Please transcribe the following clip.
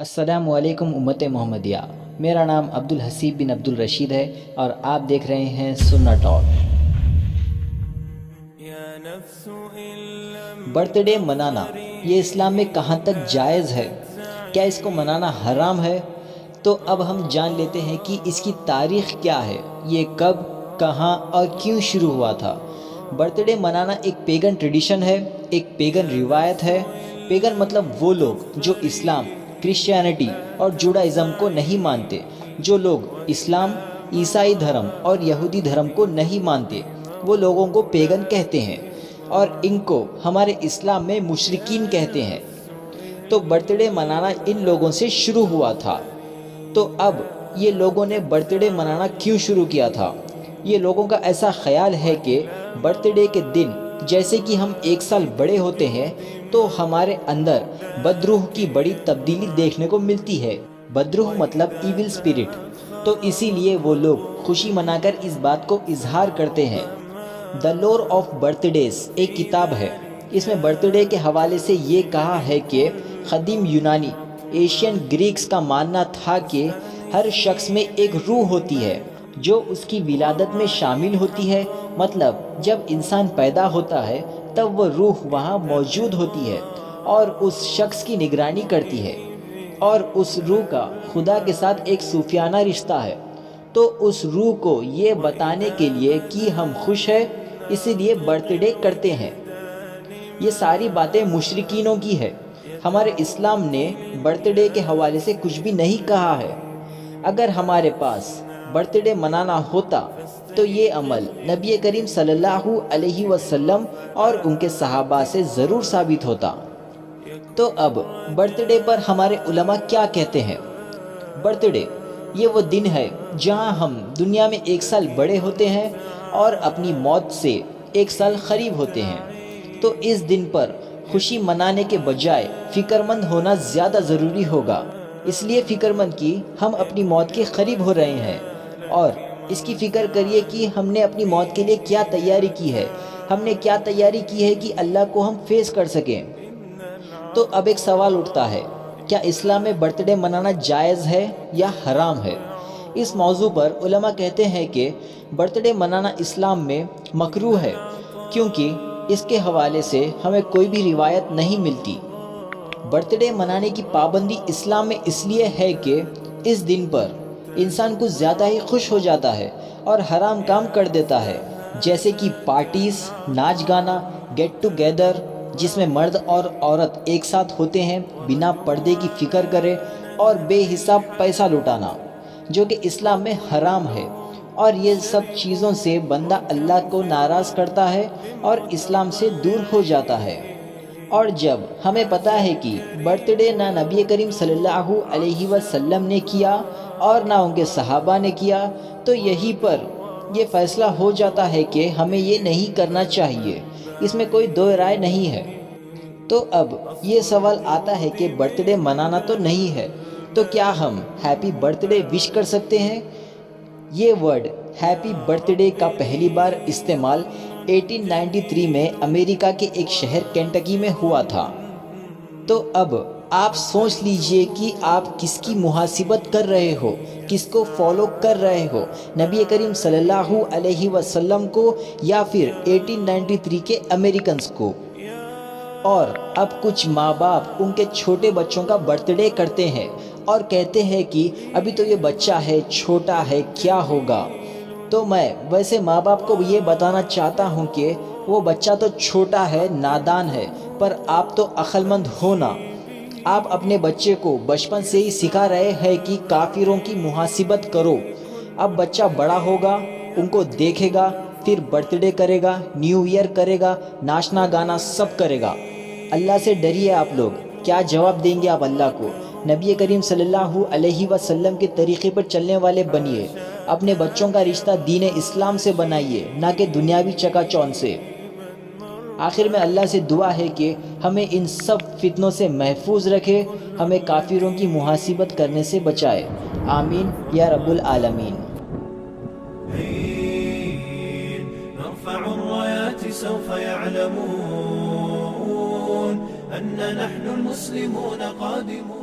السلام علیکم امت محمدیہ، میرا نام عبدالحسیب بن عبدالرشید ہے اور آپ دیکھ رہے ہیں سننا ٹاک۔ برتھ ڈے منانا یہ اسلام میں کہاں تک جائز ہے؟ کیا اس کو منانا حرام ہے؟ تو اب ہم جان لیتے ہیں کہ اس کی تاریخ کیا ہے، یہ کب، کہاں اور کیوں شروع ہوا تھا۔ برتھ ڈے منانا ایک پیگن ٹریڈیشن ہے، ایک پیگن روایت ہے۔ پیگن مطلب وہ لوگ جو اسلام، کرسچینٹی اور جوڈائزم کو نہیں مانتے۔ جو لوگ اسلام، عیسائی دھرم اور یہودی دھرم کو نہیں مانتے، وہ لوگوں کو پیگن کہتے ہیں، اور ان کو ہمارے اسلام میں مشرکین کہتے ہیں۔ تو برتھ ڈے منانا ان لوگوں سے شروع ہوا تھا۔ تو اب یہ لوگوں نے برتھ ڈے منانا کیوں شروع کیا تھا؟ یہ لوگوں کا ایسا خیال ہے کہ برتھ ڈے کے دن جیسے کہ ہم ایک سال بڑے ہوتے ہیں تو ہمارے اندر بدروح کی بڑی تبدیلی دیکھنے کو ملتی ہے۔ بدروح مطلب ایول اسپرٹ۔ تو اسی لیے وہ لوگ خوشی منا کر اس بات کو اظہار کرتے ہیں۔ دا لور آف برتھ ڈیز ایک کتاب ہے۔ اس میں برتھ ڈے کے حوالے سے یہ کہا ہے کہ قدیم یونانی، ایشین گریکس کا ماننا تھا کہ ہر شخص میں ایک روح ہوتی ہے جو اس کی ولادت میں شامل ہوتی ہے۔ مطلب جب انسان پیدا ہوتا ہے تب وہ روح وہاں موجود ہوتی ہے اور اس شخص کی نگرانی کرتی ہے، اور اس روح کا خدا کے ساتھ ایک صوفیانہ رشتہ ہے۔ تو اس روح کو یہ بتانے کے لیے کہ ہم خوش ہیں، اسی لیے برتھ ڈے کرتے ہیں۔ یہ ساری باتیں مشرکینوں کی ہے۔ ہمارے اسلام نے برتھ ڈے کے حوالے سے کچھ بھی نہیں کہا ہے۔ اگر ہمارے پاس برتھ ڈے منانا ہوتا تو یہ عمل نبی کریم صلی اللہ علیہ وسلم اور ان کے صحابہ سے ضرور ثابت ہوتا۔ تو اب برتھ ڈے پر ہمارے علماء کیا کہتے ہیں؟ برتھ ڈے یہ وہ دن ہے جہاں ہم دنیا میں ایک سال بڑے ہوتے ہیں اور اپنی موت سے ایک سال قریب ہوتے ہیں۔ تو اس دن پر خوشی منانے کے بجائے فکر مند ہونا زیادہ ضروری ہوگا۔ اس لیے فکر مند کہ ہم اپنی موت کے قریب ہو رہے ہیں، اور اس کی فکر کریے کہ ہم نے اپنی موت کے لیے کیا تیاری کی ہے، ہم نے کیا تیاری کی ہے کہ اللہ کو ہم فیس کر سکیں۔ تو اب ایک سوال اٹھتا ہے، کیا اسلام میں برتھ ڈے منانا جائز ہے یا حرام ہے؟ اس موضوع پر علماء کہتے ہیں کہ برتھ ڈے منانا اسلام میں مکروہ ہے، کیونکہ اس کے حوالے سے ہمیں کوئی بھی روایت نہیں ملتی۔ برتھ ڈے منانے کی پابندی اسلام میں اس لیے ہے کہ اس دن پر انسان کچھ زیادہ ہی خوش ہو جاتا ہے اور حرام کام کر دیتا ہے، جیسے کہ پارٹیز، ناچ گانا، گیٹ ٹوگیدر جس میں مرد اور عورت ایک ساتھ ہوتے ہیں، بنا پردے کی فکر کرے، اور بے حساب پیسہ لٹانا، جو کہ اسلام میں حرام ہے۔ اور یہ سب چیزوں سے بندہ اللہ کو ناراض کرتا ہے اور اسلام سے دور ہو جاتا ہے۔ اور جب ہمیں پتہ ہے کہ برتھ ڈے نہ نبی کریم صلی اللہ علیہ وسلم نے کیا اور نہ ان کے صحابہ نے کیا، تو یہی پر یہ فیصلہ ہو جاتا ہے کہ ہمیں یہ نہیں کرنا چاہیے۔ اس میں کوئی دو رائے نہیں ہے۔ تو اب یہ سوال آتا ہے کہ برتھ ڈے منانا تو نہیں ہے، تو کیا ہم ہیپی برتھ ڈے وش کر سکتے ہیں؟ یہ ورڈ ہیپی برتھ ڈے کا پہلی بار استعمال 1893 میں امریکہ کے ایک شہر کینٹکی میں ہوا تھا۔ تو اب آپ سوچ لیجئے کہ آپ کس کی محاسبت کر رہے ہو، کس کو فالو کر رہے ہو، نبی کریم صلی اللہ علیہ وسلم کو یا پھر 1893 کے امریکنز کو۔ اور اب کچھ ماں باپ ان کے چھوٹے بچوں کا برتھ ڈے کرتے ہیں اور کہتے ہیں کہ ابھی تو یہ بچہ ہے، چھوٹا ہے، کیا ہوگا۔ تو میں ویسے ماں باپ کو یہ بتانا چاہتا ہوں کہ وہ بچہ تو چھوٹا ہے، نادان ہے، پر آپ تو عقل مند ہو نا۔ آپ اپنے بچے کو بچپن سے ہی سکھا رہے ہیں کہ کافروں کی محاسبت کرو۔ اب بچہ بڑا ہوگا، ان کو دیکھے گا، پھر برتھ ڈے کرے گا، نیو ایئر کرے گا، ناچنا گانا سب کرے گا۔ اللہ سے ڈریے آپ لوگ۔ کیا جواب دیں گے آپ اللہ کو؟ نبی کریم صلی اللہ علیہ وسلم کے طریقے پر چلنے والے بنیے۔ اپنے بچوں کا رشتہ دین اسلام سے بنائیے، نہ کہ دنیاوی چکا چوند سے۔ آخر میں اللہ سے دعا ہے کہ ہمیں ان سب فتنوں سے محفوظ رکھے، ہمیں کافروں کی محاسبت کرنے سے بچائے۔ آمین یا رب العالمین۔ نرفع الرايات سوف يعلمون أن نحن المسلمون قادمون